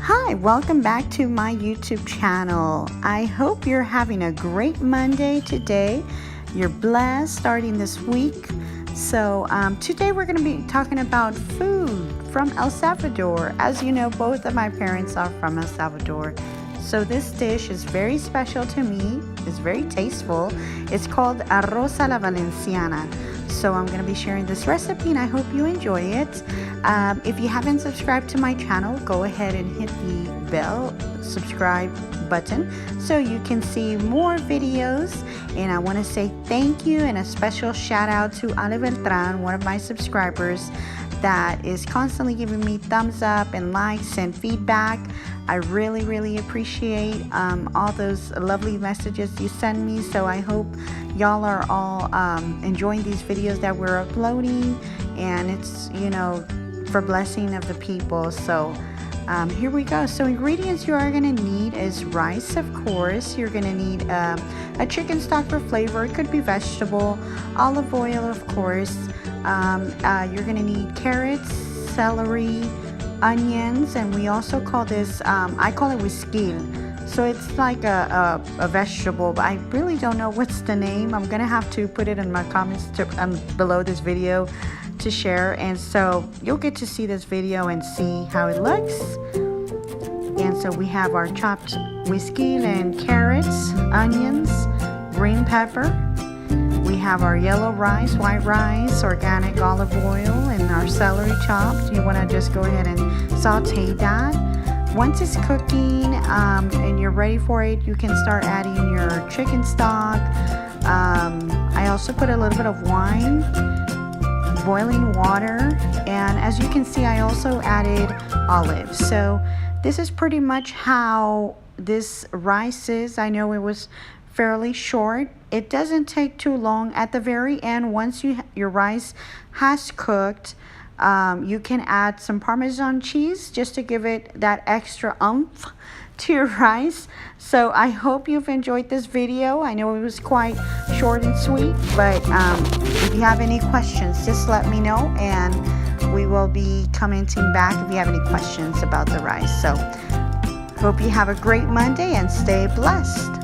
Hi, welcome back to my YouTube channel. I hope you're having a great Monday today. You're blessed starting this week. So today we're going to be talking about food from El Salvador. As you know, both of my parents are from El Salvador. So this dish is very special to me. It's very tasteful. It's called Arroz A la Valenciana. So I'm going to be sharing this recipe and I hope you enjoy it. If you haven't subscribed to my channel, go ahead and hit the bell subscribe button so you can see more videos. And I want to say thank you and a special shout out to Ale Beltran, one of my subscribers that is constantly giving me thumbs up and likes and feedback. I really appreciate all those lovely messages you send me. So I hope y'all are all enjoying these videos that we're uploading, and it's, you know, for blessing of the people. So here we go. So ingredients you are going to need is rice, of course. You're going to need a chicken stock for flavor. It could be vegetable, olive oil, of course. You're going to need carrots, celery, onions, and we also call this, I call it Güisquil. So it's like a vegetable, but I really don't know what's the name. I'm going to have to put it in my comments below this video to share. And so you'll get to see this video and see how it looks. And so we have our chopped Güisquil and carrots, onions, green pepper. We have our yellow rice, white rice, organic olive oil, and our celery chopped. You want to just go ahead and saute that. Once it's cooking and you're ready for it, you can start adding your chicken stock. I also put a little bit of wine, boiling water, and as you can see, I also added olives. So this is pretty much how this rice is. I know it was fairly short. It doesn't take too long. At the very end, once your rice has cooked, you can add some Parmesan cheese just to give it that extra oomph to your rice. So I hope you've enjoyed this video. I know it was quite short and sweet, but if you have any questions, just let me know and we will be commenting back if you have any questions about the rice. So hope you have a great Monday and stay blessed.